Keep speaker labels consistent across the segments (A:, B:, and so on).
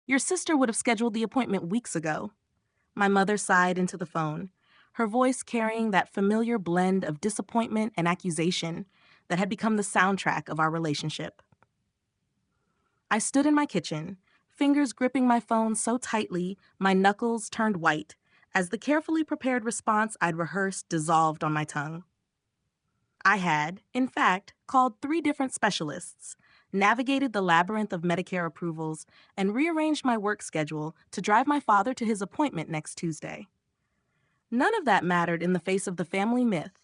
A: Your sister would have scheduled the appointment weeks ago." My mother sighed into the phone, her voice carrying that familiar blend of disappointment and accusation that had become the soundtrack of our relationship. I stood in my kitchen, fingers gripping my phone so tightly my knuckles turned white as the carefully prepared response I'd rehearsed dissolved on my tongue. I had, in fact, called 3 different specialists, navigated the labyrinth of Medicare approvals, and rearranged my work schedule to drive my father to his appointment next Tuesday. None of that mattered in the face of the family myth.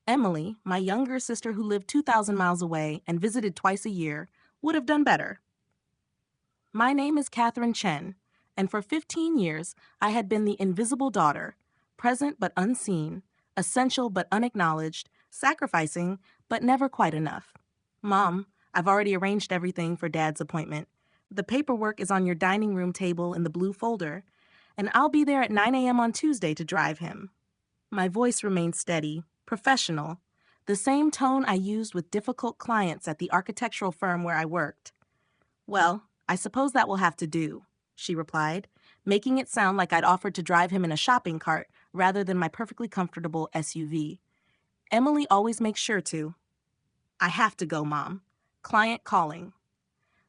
A: Emily, my younger sister who lived 2,000 miles away and visited twice a year, would have done better. My name is Catherine Chen, and for 15 years I had been the invisible daughter, present but unseen, essential but unacknowledged, sacrificing but never quite enough. Mom, I've already arranged everything for Dad's appointment. The paperwork is on your dining room table in the blue folder, and I'll be there at 9 a.m. on Tuesday to drive him. My voice remained steady, professional, the same tone I used with difficult clients at the architectural firm where I worked. "Well, I suppose that will have to do," she replied, making it sound like I'd offered to drive him in a shopping cart rather than my perfectly comfortable SUV. "Emily always makes sure to." "I have to go, Mom. Client calling."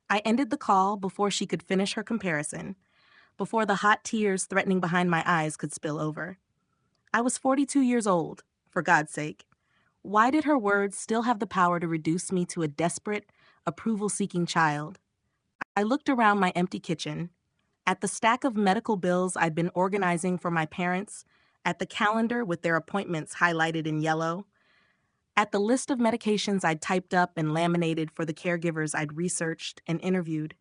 A: I ended the call before she could finish her comparison, before the hot tears threatening behind my eyes could spill over. I was 42 years old, for God's sake. Why did her words still have the power to reduce me to a desperate, approval-seeking child? I looked around my empty kitchen, at the stack of medical bills I'd been organizing for my parents, at the calendar with their appointments highlighted in yellow, at the list of medications I'd typed up and laminated for the caregivers I'd researched and interviewed.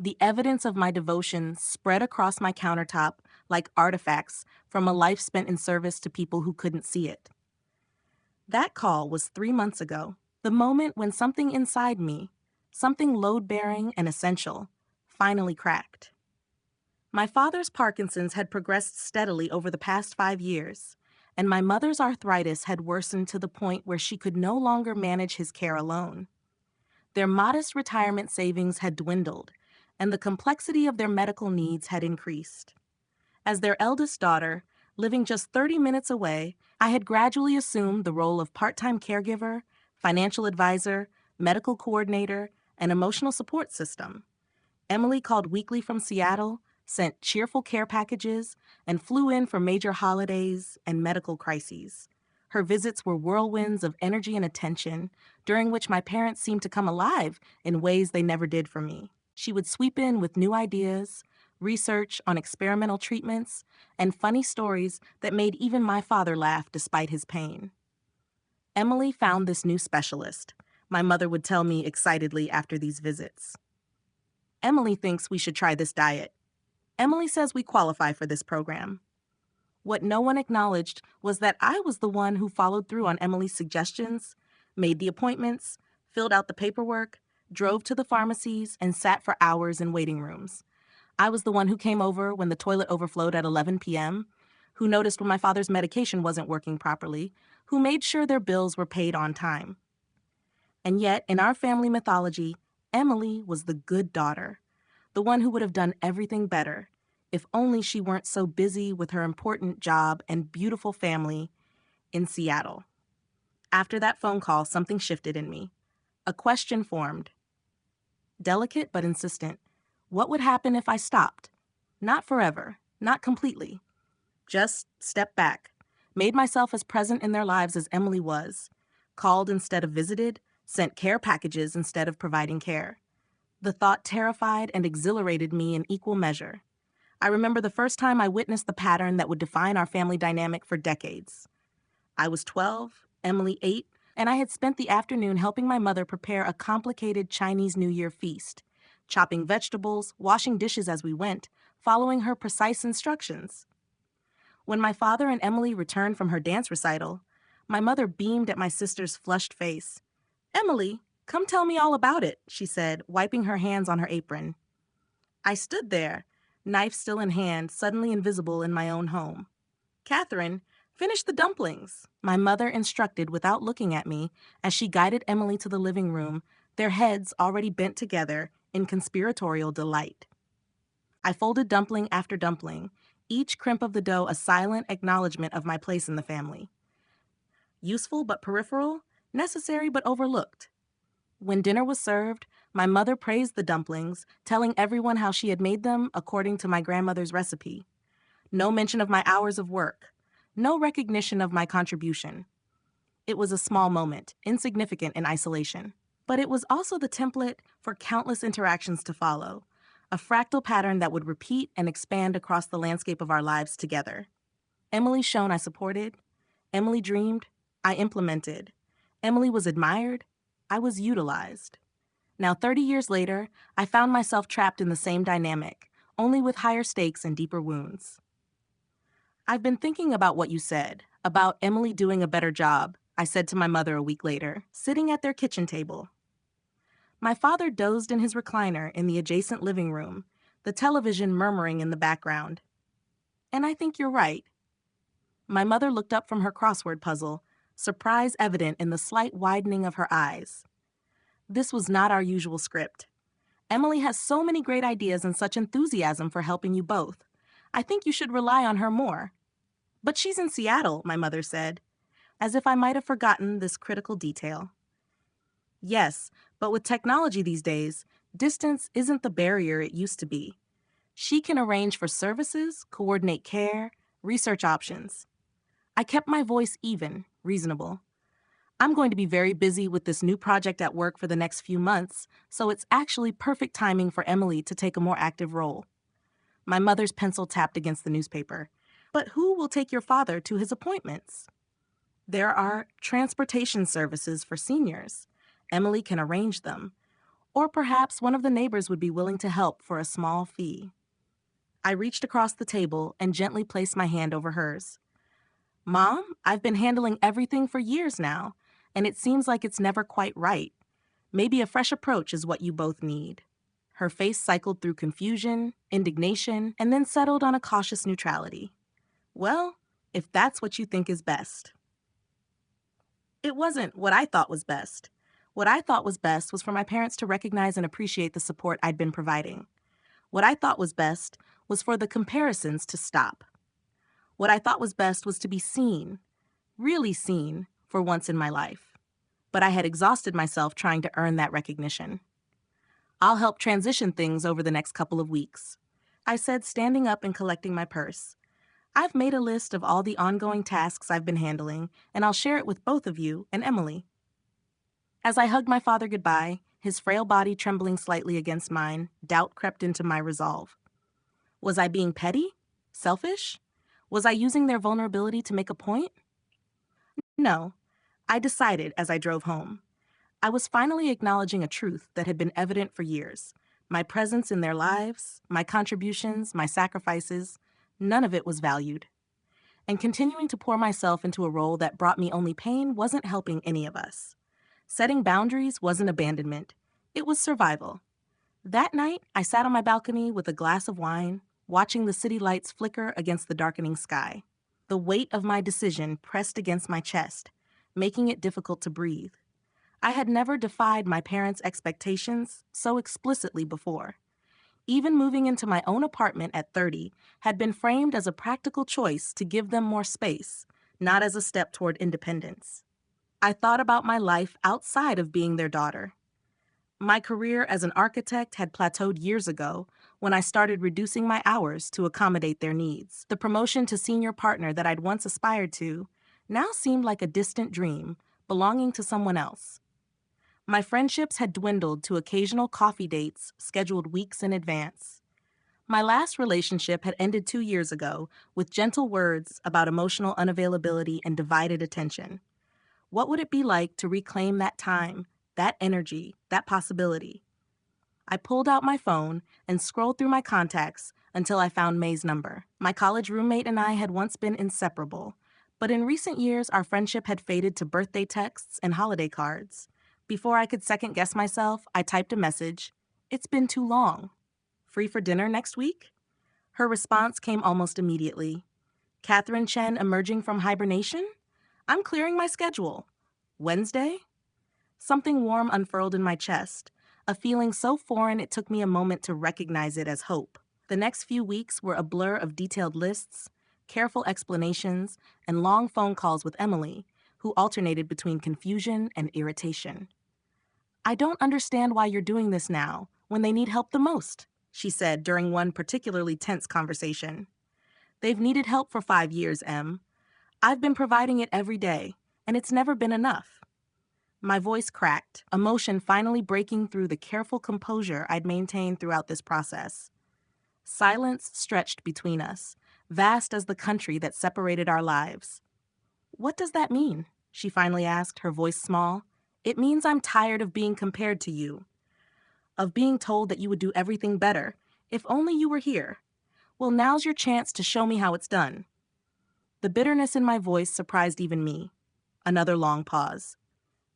A: The evidence of my devotion spread across my countertop like artifacts from a life spent in service to people who couldn't see it. That call was 3 months ago, the moment when something inside me, something load-bearing and essential, finally cracked. My father's Parkinson's had progressed steadily over the past 5 years, and my mother's arthritis had worsened to the point where she could no longer manage his care alone. Their modest retirement savings had dwindled, and the complexity of their medical needs had increased. As their eldest daughter, living just 30 minutes away, I had gradually assumed the role of part-time caregiver, financial advisor, medical coordinator, and emotional support system. Emily called weekly from Seattle, sent cheerful care packages, and flew in for major holidays and medical crises. Her visits were whirlwinds of energy and attention, during which my parents seemed to come alive in ways they never did for me. She would sweep in with new ideas, research on experimental treatments, and funny stories that made even my father laugh despite his pain. "Emily found this new specialist," my mother would tell me excitedly after these visits. "Emily thinks we should try this diet. Emily says we qualify for this program." What no one acknowledged was that I was the one who followed through on Emily's suggestions, made the appointments, filled out the paperwork, drove to the pharmacies, and sat for hours in waiting rooms. I was the one who came over when the toilet overflowed at 11 p.m., who noticed when my father's medication wasn't working properly, who made sure their bills were paid on time. And yet, in our family mythology, Emily was the good daughter, the one who would have done everything better, if only she weren't so busy with her important job and beautiful family in Seattle. After that phone call, something shifted in me. A question formed. Delicate but insistent. What would happen if I stopped? Not forever, not completely. Just stepped back, made myself as present in their lives as Emily was, called instead of visited, sent care packages instead of providing care. The thought terrified and exhilarated me in equal measure. I remember the first time I witnessed the pattern that would define our family dynamic for decades. I was 12, Emily 8, and I had spent the afternoon helping my mother prepare a complicated Chinese New Year feast, chopping vegetables, washing dishes as we went, following her precise instructions. When my father and Emily returned from her dance recital, my mother beamed at my sister's flushed face. "Emily, come tell me all about it," she said, wiping her hands on her apron. I stood there, knife still in hand, suddenly invisible in my own home. "Catherine, finish the dumplings," my mother instructed without looking at me as she guided Emily to the living room, their heads already bent together in conspiratorial delight. I folded dumpling after dumpling, each crimp of the dough a silent acknowledgement of my place in the family. Useful but peripheral, necessary but overlooked. When dinner was served, my mother praised the dumplings, telling everyone how she had made them according to my grandmother's recipe. No mention of my hours of work. No recognition of my contribution. It was a small moment, insignificant in isolation. But it was also the template for countless interactions to follow, a fractal pattern that would repeat and expand across the landscape of our lives together. Emily shone, I supported. Emily dreamed, I implemented. Emily was admired, I was utilized. Now, 30 years later, I found myself trapped in the same dynamic, only with higher stakes and deeper wounds. I've been thinking about what you said, about Emily doing a better job, I said to my mother a week later, sitting at their kitchen table. My father dozed in his recliner in the adjacent living room, the television murmuring in the background. And I think you're right. My mother looked up from her crossword puzzle, surprise evident in the slight widening of her eyes. This was not our usual script. Emily has so many great ideas and such enthusiasm for helping you both. I think you should rely on her more. But she's in Seattle, my mother said, as if I might have forgotten this critical detail. Yes, but with technology these days, distance isn't the barrier it used to be. She can arrange for services, coordinate care, research options. I kept my voice even, reasonable. I'm going to be very busy with this new project at work for the next few months, so it's actually perfect timing for Emily to take a more active role. My mother's pencil tapped against the newspaper. But who will take your father to his appointments? There are transportation services for seniors. Emily can arrange them. Or perhaps one of the neighbors would be willing to help for a small fee. I reached across the table and gently placed my hand over hers. Mom, I've been handling everything for years now, and it seems like it's never quite right. Maybe a fresh approach is what you both need. Her face cycled through confusion, indignation, and then settled on a cautious neutrality. Well, if that's what you think is best. It wasn't what I thought was best. What I thought was best was for my parents to recognize and appreciate the support I'd been providing. What I thought was best was for the comparisons to stop. What I thought was best was to be seen, really seen, for once in my life. But I had exhausted myself trying to earn that recognition. I'll help transition things over the next couple of weeks, I said, standing up and collecting my purse. I've made a list of all the ongoing tasks I've been handling, and I'll share it with both of you and Emily. As I hugged my father goodbye, his frail body trembling slightly against mine, doubt crept into my resolve. Was I being petty? Selfish? Was I using their vulnerability to make a point? No, I decided as I drove home. I was finally acknowledging a truth that had been evident for years. My presence in their lives, my contributions, my sacrifices, none of it was valued. And continuing to pour myself into a role that brought me only pain wasn't helping any of us. Setting boundaries wasn't abandonment. It was survival. That night, I sat on my balcony with a glass of wine, watching the city lights flicker against the darkening sky. The weight of my decision pressed against my chest, making it difficult to breathe. I had never defied my parents' expectations so explicitly before. Even moving into my own apartment at 30 had been framed as a practical choice to give them more space, not as a step toward independence. I thought about my life outside of being their daughter. My career as an architect had plateaued years ago when I started reducing my hours to accommodate their needs. The promotion to senior partner that I'd once aspired to now seemed like a distant dream, belonging to someone else. My friendships had dwindled to occasional coffee dates scheduled weeks in advance. My last relationship had ended 2 years ago with gentle words about emotional unavailability and divided attention. What would it be like to reclaim that time, that energy, that possibility? I pulled out my phone and scrolled through my contacts until I found May's number. My college roommate and I had once been inseparable, but in recent years our friendship had faded to birthday texts and holiday cards. Before I could second-guess myself, I typed a message. It's been too long. Free for dinner next week? Her response came almost immediately. Catherine Chen emerging from hibernation? I'm clearing my schedule. Wednesday? Something warm unfurled in my chest, a feeling so foreign it took me a moment to recognize it as hope. The next few weeks were a blur of detailed lists, careful explanations, and long phone calls with Emily, who alternated between confusion and irritation. "I don't understand why you're doing this now, when they need help the most," she said during one particularly tense conversation. "They've needed help for 5 years, Em. I've been providing it every day, and it's never been enough." My voice cracked, emotion finally breaking through the careful composure I'd maintained throughout this process. Silence stretched between us, vast as the country that separated our lives. "What does that mean?" she finally asked, her voice small. "It means I'm tired of being compared to you, of being told that you would do everything better, if only you were here. Well, now's your chance to show me how it's done." The bitterness in my voice surprised even me. Another long pause.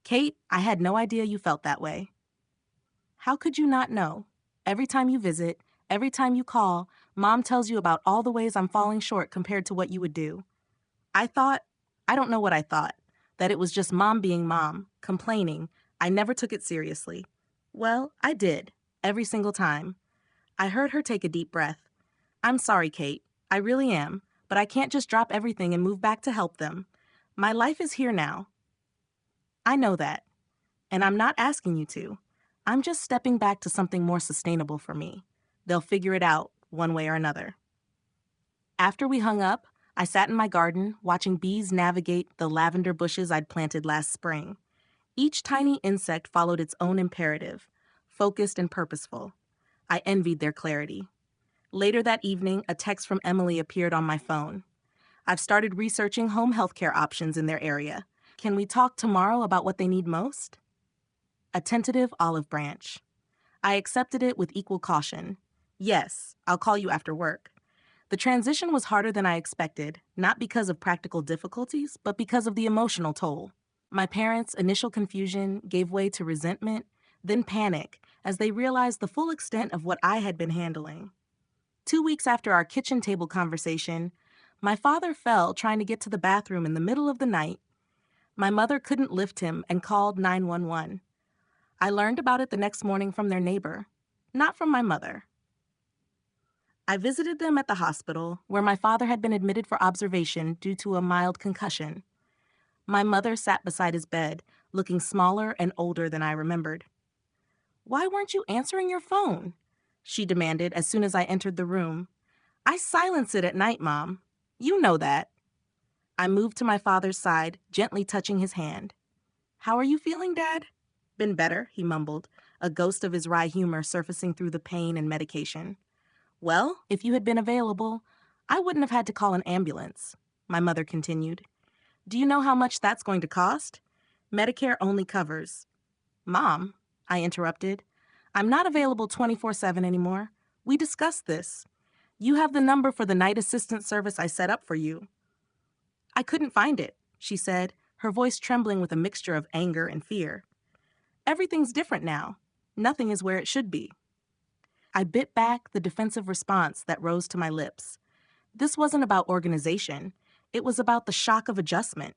A: "Kate, I had no idea you felt that way." "How could you not know? Every time you visit, every time you call, Mom tells you about all the ways I'm falling short compared to what you would do. I don't know what I thought, that it was just Mom being Mom, complaining. I never took it seriously. Well, I did, every single time." I heard her take a deep breath. "I'm sorry, Kate. I really am, but I can't just drop everything and move back to help them. My life is here now." "I know that, and I'm not asking you to. I'm just stepping back to something more sustainable for me. They'll figure it out, one way or another." After we hung up, I sat in my garden, watching bees navigate the lavender bushes I'd planted last spring. Each tiny insect followed its own imperative, focused and purposeful. I envied their clarity. Later that evening, a text from Emily appeared on my phone. "I've started researching home healthcare options in their area. Can we talk tomorrow about what they need most?" A tentative olive branch. I accepted it with equal caution. "Yes, I'll call you after work." The transition was harder than I expected, not because of practical difficulties, but because of the emotional toll. My parents' initial confusion gave way to resentment, then panic, as they realized the full extent of what I had been handling. 2 weeks after our kitchen table conversation, my father fell trying to get to the bathroom in the middle of the night. My mother couldn't lift him and called 911. I learned about it the next morning from their neighbor, not from my mother. I visited them at the hospital, where my father had been admitted for observation due to a mild concussion. My mother sat beside his bed, looking smaller and older than I remembered. "Why weren't you answering your phone?" she demanded as soon as I entered the room. "I silence it at night, Mom. You know that." I moved to my father's side, gently touching his hand. "How are you feeling, Dad?" "Been better," he mumbled, a ghost of his wry humor surfacing through the pain and medication. "Well, if you had been available, I wouldn't have had to call an ambulance," my mother continued. "Do you know how much that's going to cost? Medicare only covers—" "Mom," I interrupted, "I'm not available 24/7 anymore. We discussed this. You have the number for the night assistance service I set up for you." "I couldn't find it," she said, her voice trembling with a mixture of anger and fear. "Everything's different now. Nothing is where it should be." I bit back the defensive response that rose to my lips. This wasn't about organization. It was about the shock of adjustment,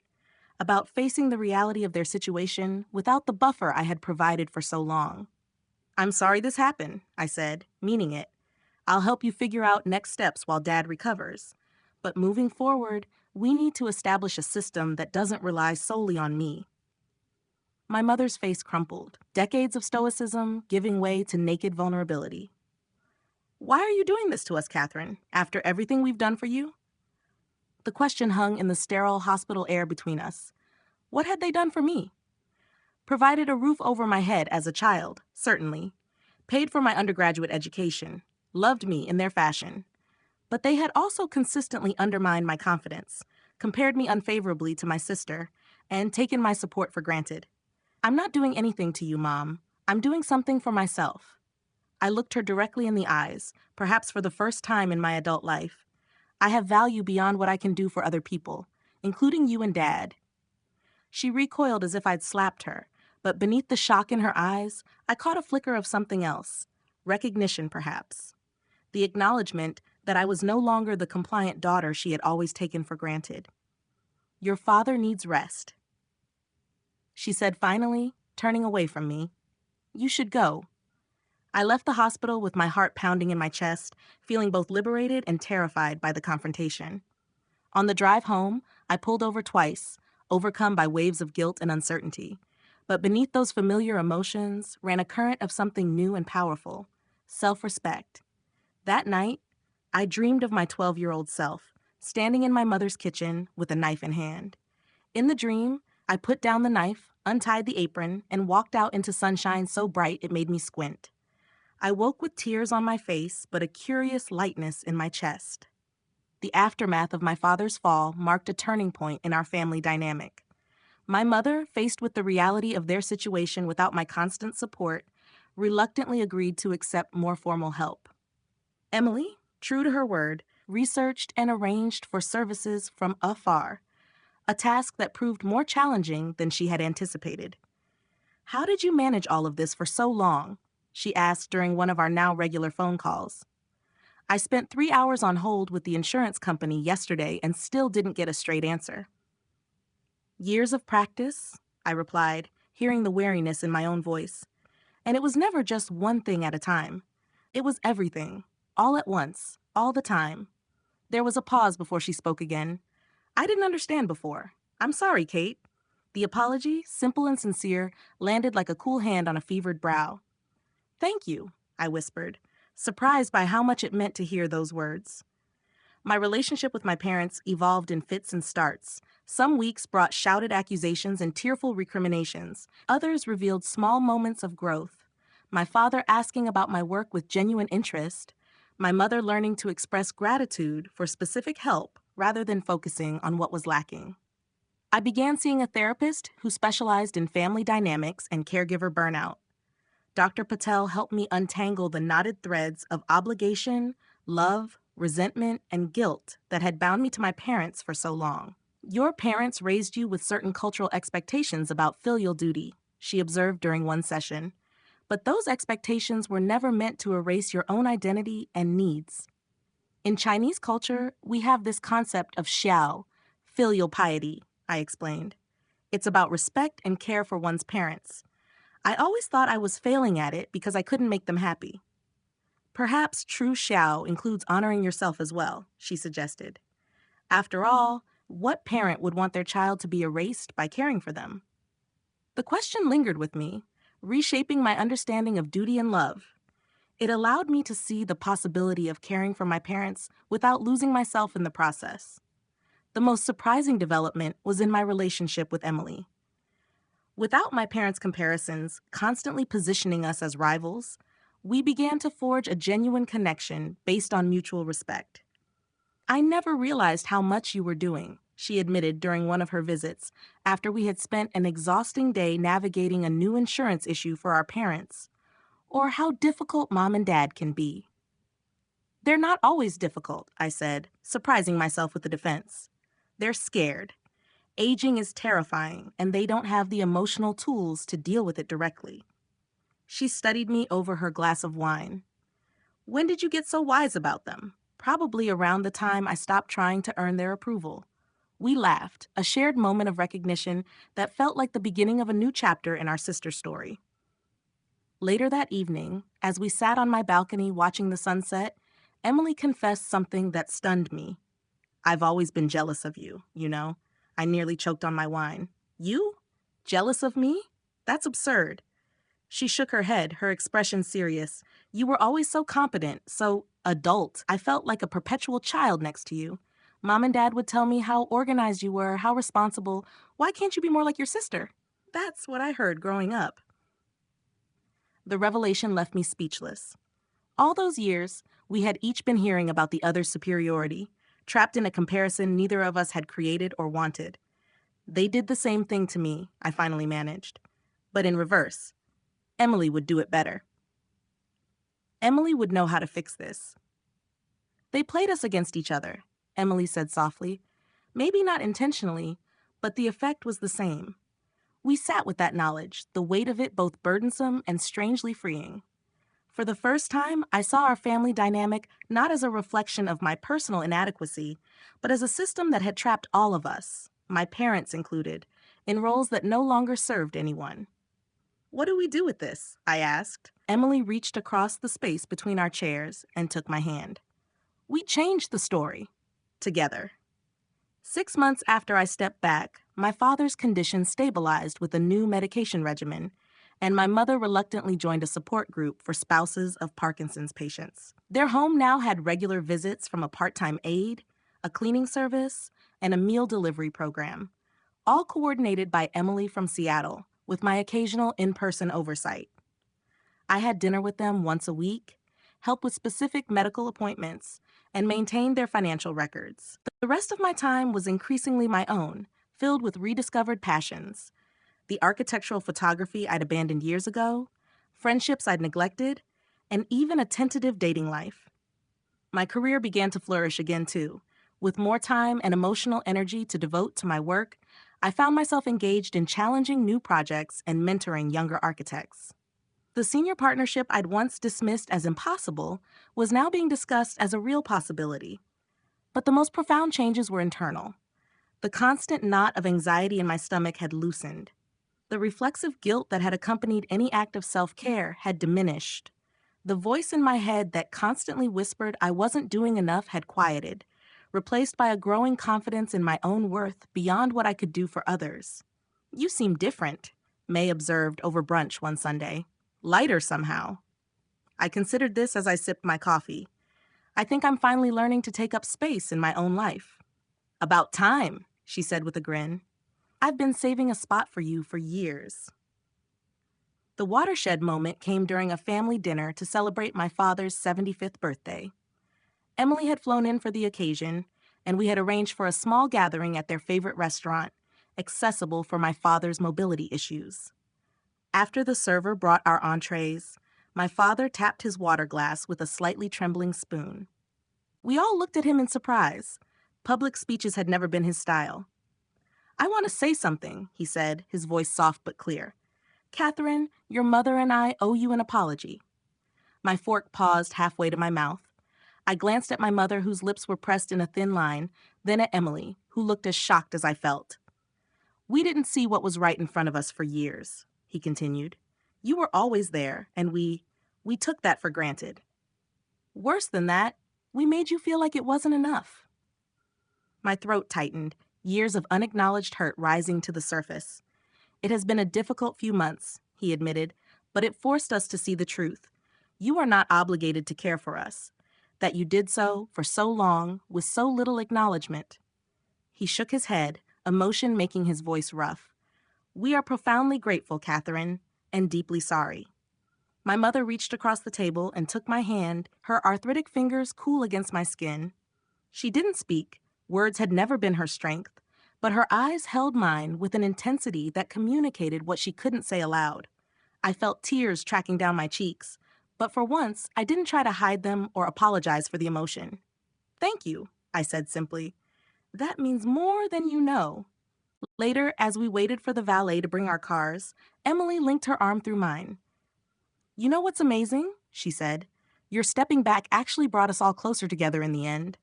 A: about facing the reality of their situation without the buffer I had provided for so long. "I'm sorry this happened," I said, meaning it. "I'll help you figure out next steps while Dad recovers. But moving forward, we need to establish a system that doesn't rely solely on me." My mother's face crumpled, decades of stoicism giving way to naked vulnerability. "Why are you doing this to us, Catherine, after everything we've done for you?" The question hung in the sterile hospital air between us. What had they done for me? Provided a roof over my head as a child, certainly. Paid for my undergraduate education. Loved me in their fashion. But they had also consistently undermined my confidence, compared me unfavorably to my sister, and taken my support for granted. "I'm not doing anything to you, Mom. I'm doing something for myself." I looked her directly in the eyes, perhaps for the first time in my adult life. "I have value beyond what I can do for other people, including you and Dad." She recoiled as if I'd slapped her, but beneath the shock in her eyes, I caught a flicker of something else. Recognition, perhaps. The acknowledgement that I was no longer the compliant daughter she had always taken for granted. "Your father needs rest," she said finally, turning away from me. "You should go." I left the hospital with my heart pounding in my chest, feeling both liberated and terrified by the confrontation. On the drive home, I pulled over twice, overcome by waves of guilt and uncertainty. But beneath those familiar emotions ran a current of something new and powerful: self-respect. That night, I dreamed of my 12-year-old self, standing in my mother's kitchen with a knife in hand. In the dream, I put down the knife, untied the apron, and walked out into sunshine so bright it made me squint. I woke with tears on my face, but a curious lightness in my chest. The aftermath of my father's fall marked a turning point in our family dynamic. My mother, faced with the reality of their situation without my constant support, reluctantly agreed to accept more formal help. Emily, true to her word, researched and arranged for services from afar, a task that proved more challenging than she had anticipated. "How did you manage all of this for so long?" she asked during one of our now regular phone calls. "I spent 3 hours on hold with the insurance company yesterday and still didn't get a straight answer." "Years of practice," I replied, hearing the wariness in my own voice. "And it was never just one thing at a time. It was everything, all at once, all the time." There was a pause before she spoke again. "I didn't understand before. I'm sorry, Kate." The apology, simple and sincere, landed like a cool hand on a fevered brow. "Thank you," I whispered, surprised by how much it meant to hear those words. My relationship with my parents evolved in fits and starts. Some weeks brought shouted accusations and tearful recriminations. Others revealed small moments of growth. My father asking about my work with genuine interest. My mother learning to express gratitude for specific help rather than focusing on what was lacking. I began seeing a therapist who specialized in family dynamics and caregiver burnout. Dr. Patel helped me untangle the knotted threads of obligation, love, resentment, and guilt that had bound me to my parents for so long. "Your parents raised you with certain cultural expectations about filial duty," she observed during one session. "But those expectations were never meant to erase your own identity and needs. In Chinese culture, we have this concept of xiao, filial piety," I explained. "It's about respect and care for one's parents. I always thought I was failing at it because I couldn't make them happy." "Perhaps true xiao includes honoring yourself as well," she suggested. "After all, what parent would want their child to be erased by caring for them?" The question lingered with me, reshaping my understanding of duty and love. It allowed me to see the possibility of caring for my parents without losing myself in the process. The most surprising development was in my relationship with Emily. Without my parents' comparisons constantly positioning us as rivals, we began to forge a genuine connection based on mutual respect. "I never realized how much you were doing," she admitted during one of her visits after we had spent an exhausting day navigating a new insurance issue for our parents, "or how difficult mom and dad can be." "They're not always difficult," I said, surprising myself with the defense. "They're scared. Aging is terrifying, and they don't have the emotional tools to deal with it directly." She studied me over her glass of wine. "When did you get so wise about them?" "Probably around the time I stopped trying to earn their approval." We laughed, a shared moment of recognition that felt like the beginning of a new chapter in our sister story. Later that evening, as we sat on my balcony watching the sunset, Emily confessed something that stunned me. "I've always been jealous of you, you know." I nearly choked on my wine. "You? Jealous of me? That's absurd." She shook her head, her expression serious. "You were always so competent, so adult. I felt like a perpetual child next to you. Mom and Dad would tell me how organized you were, how responsible. Why can't you be more like your sister?" That's what I heard growing up. The revelation left me speechless. All those years, we had each been hearing about the other's superiority, trapped in a comparison neither of us had created or wanted. "They did the same thing to me," I finally managed. "But in reverse. Emily would do it better. Emily would know how to fix this." "They played us against each other," Emily said softly. "Maybe not intentionally, but the effect was the same." We sat with that knowledge, the weight of it both burdensome and strangely freeing. For the first time, I saw our family dynamic not as a reflection of my personal inadequacy, but as a system that had trapped all of us, my parents included, in roles that no longer served anyone. "What do we do with this?" I asked. Emily reached across the space between our chairs and took my hand. We changed the story. Together. 6 months after I stepped back, my father's condition stabilized with a new medication regimen, and my mother reluctantly joined a support group for spouses of Parkinson's patients. Their home now had regular visits from a part-time aide, a cleaning service, and a meal delivery program, all coordinated by Emily from Seattle, with my occasional in-person oversight. I had dinner with them once a week, helped with specific medical appointments, and maintained their financial records. The rest of my time was increasingly my own, filled with rediscovered passions. The architectural photography I'd abandoned years ago, friendships I'd neglected, and even a tentative dating life. My career began to flourish again, too. With more time and emotional energy to devote to my work, I found myself engaged in challenging new projects and mentoring younger architects. The senior partnership I'd once dismissed as impossible was now being discussed as a real possibility. But the most profound changes were internal. The constant knot of anxiety in my stomach had loosened. The reflexive guilt that had accompanied any act of self-care had diminished. The voice in my head that constantly whispered I wasn't doing enough had quieted, replaced by a growing confidence in my own worth beyond what I could do for others. "You seem different," May observed over brunch one Sunday. "Lighter somehow." I considered this as I sipped my coffee. "I think I'm finally learning to take up space in my own life." "About time," she said with a grin. "I've been saving a spot for you for years." The watershed moment came during a family dinner to celebrate my father's 75th birthday. Emily had flown in for the occasion, and we had arranged for a small gathering at their favorite restaurant, accessible for my father's mobility issues. After the server brought our entrees, my father tapped his water glass with a slightly trembling spoon. We all looked at him in surprise. Public speeches had never been his style. "I want to say something," he said, his voice soft but clear. "Catherine, your mother and I owe you an apology." My fork paused halfway to my mouth. I glanced at my mother, whose lips were pressed in a thin line, then at Emily, who looked as shocked as I felt. "We didn't see what was right in front of us for years," he continued. "You were always there, and we took that for granted. Worse than that, we made you feel like it wasn't enough." My throat tightened, years of unacknowledged hurt rising to the surface. "It has been a difficult few months," he admitted, "but it forced us to see the truth. You are not obligated to care for us. That you did so for so long with so little acknowledgement." He shook his head, emotion making his voice rough. "We are profoundly grateful, Catherine, and deeply sorry." My mother reached across the table and took my hand, her arthritic fingers cool against my skin. She didn't speak. Words had never been her strength, but her eyes held mine with an intensity that communicated what she couldn't say aloud. I felt tears tracking down my cheeks, but for once, I didn't try to hide them or apologize for the emotion. "Thank you," I said simply. "That means more than you know." Later, as we waited for the valet to bring our cars, Emily linked her arm through mine. "You know what's amazing?" she said. "Your stepping back actually brought us all closer together in the end."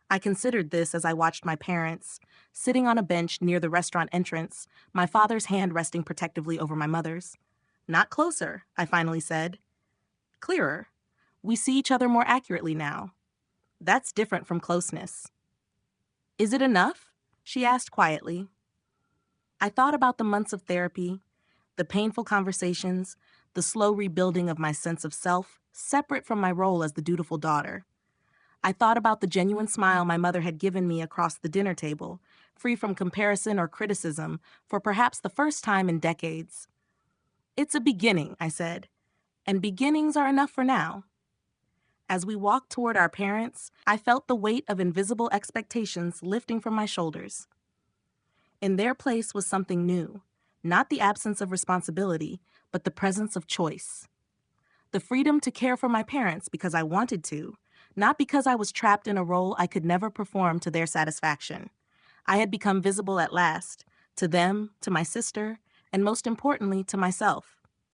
A: I considered this as I watched my parents, sitting on a bench near the restaurant entrance, my father's hand resting protectively over my mother's. "Not closer," I finally said. "Clearer. We see each other more accurately now. That's different from closeness." "Is it enough?" she asked quietly. I thought about the months of therapy, the painful conversations, the slow rebuilding of my sense of self, separate from my role as the dutiful daughter. I thought about the genuine smile my mother had given me across the dinner table, free from comparison or criticism, for perhaps the first time in decades. "It's a beginning," I said, "and beginnings are enough for now." As we walked toward our parents, I felt the weight of invisible expectations lifting from my shoulders. In their place was something new, not the absence of responsibility, but the presence of choice. The freedom to care for my parents because I wanted to, not because I was trapped in a role I could never perform to their satisfaction. I had become visible at last, to them, to my sister, and most importantly, to myself.